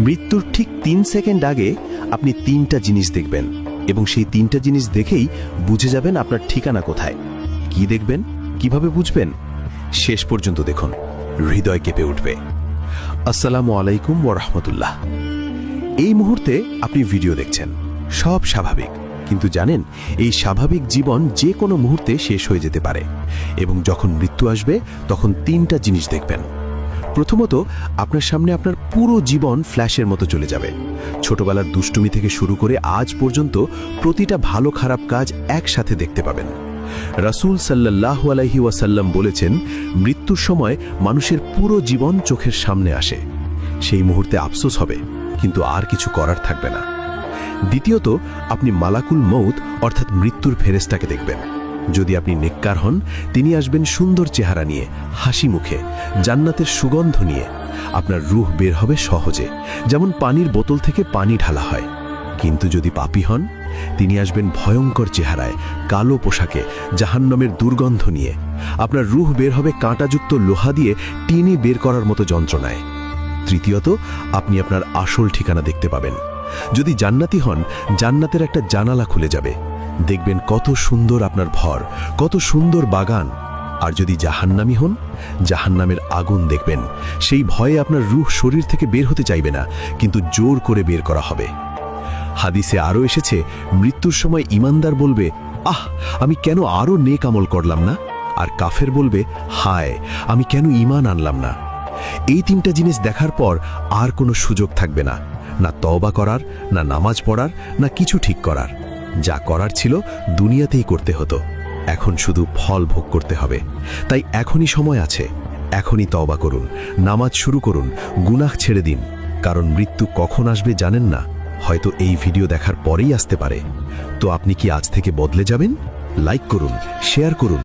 মৃত্যুর ঠিক 3 সেকেন্ড আগে আপনি 3টা জিনিস দেখবেন এবং সেই 3টা জিনিস দেখেই বুঝে যাবেন আপনার ঠিকানা কোথায়। কি দেখবেন, কিভাবে বুঝবেন? শেষ পর্যন্ত দেখুন, হৃদয় কেঁপে উঠবে। আসসালামু আলাইকুম ওয়া রাহমাতুল্লাহ। এই মুহূর্তে আপনি ভিডিও দেখছেন, সব স্বাভাবিক, কিন্তু জানেন এই স্বাভাবিক জীবন যে কোনো মুহূর্তে শেষ হয়ে যেতে পারে এবং যখন মৃত্যু আসবে তখন 3টা জিনিস দেখবেন। প্রথমত, আপনার সামনে আপনার পুরো জীবন ফ্ল্যাশের মতো চলে যাবে। ছোটবেলার দুষ্টুমি থেকে শুরু করে আজ পর্যন্ত প্রতিটা ভালো খারাপ কাজ একসাথে দেখতে পাবেন। রাসূল সাল্লাল্লাহু আলাইহি ওয়াসাল্লাম বলেছেন, মৃত্যুর সময় মানুষের পুরো জীবন চোখের সামনে আসে। সেই মুহূর্তে আফসোস হবে, কিন্তু আর কিছু করার থাকবে না। দ্বিতীয়ত, আপনি মালাকুল মউত অর্থাৎ মৃত্যুর ফেরেশতাকে দেখবেন। যদি আপনি নেককার হন, তিনি আসবেন সুন্দর চেহারা নিয়ে, হাসি মুখে, জান্নাতের সুগন্ধ নিয়ে। আপনার রূহ বের হবে সহজে, যেমন পানির বোতল থেকে পানি ঢালা হয়। কিন্তু যদি পাপী হন, তিনি আসবেন ভয়ঙ্কর চেহারায়, কালো পোশাকে, জাহান্নামের দুর্গন্ধ নিয়ে। আপনার রূহ বের হবে কাঁটাযুক্ত লোহা দিয়ে টিনি বের করার মতো যন্ত্রণায়। তৃতীয়ত, আপনি আপনার আসল ঠিকানা দেখতে পাবেন। যদি জান্নাতি হন, জান্নাতের একটা জানালা খুলে যাবে, দেখবেন কত সুন্দর আপনার ঘর, কত সুন্দর বাগান। আর যদি জাহান্নামী হন, জাহান্নামের আগুন দেখবেন। সেই ভয়ে আপনার রূহ শরীর থেকে বের হতে চাইবে না, কিন্তু জোর করে বের করা হবে। হাদিসে আরও এসেছে, মৃত্যুর সময় ঈমানদার বলবে, আহ, আমি কেন আরও নেক আমল করলাম না? আর কাফের বলবে, হায়, আমি কেন ঈমান আনলাম না? এই 3টা জিনিস দেখার পর আর কোনো সুযোগ থাকবে না, না তওবা করার, না নামাজ পড়ার, না কিছু ঠিক করার। যা করার ছিল দুনিয়াতেই করতে হতো, এখন শুধু ফল ভোগ করতে হবে। তাই এখনই সময় আছে, এখনই তওবা করুন, নামাজ শুরু করুন, গুনাহ ছেড়ে দিন। কারণ মৃত্যু কখন আসবে জানেন না, হয়তো এই ভিডিও দেখার পরেই আসতে পারে। তো আপনি কি আজ থেকে বদলে যাবেন? লাইক করুন, শেয়ার করুন।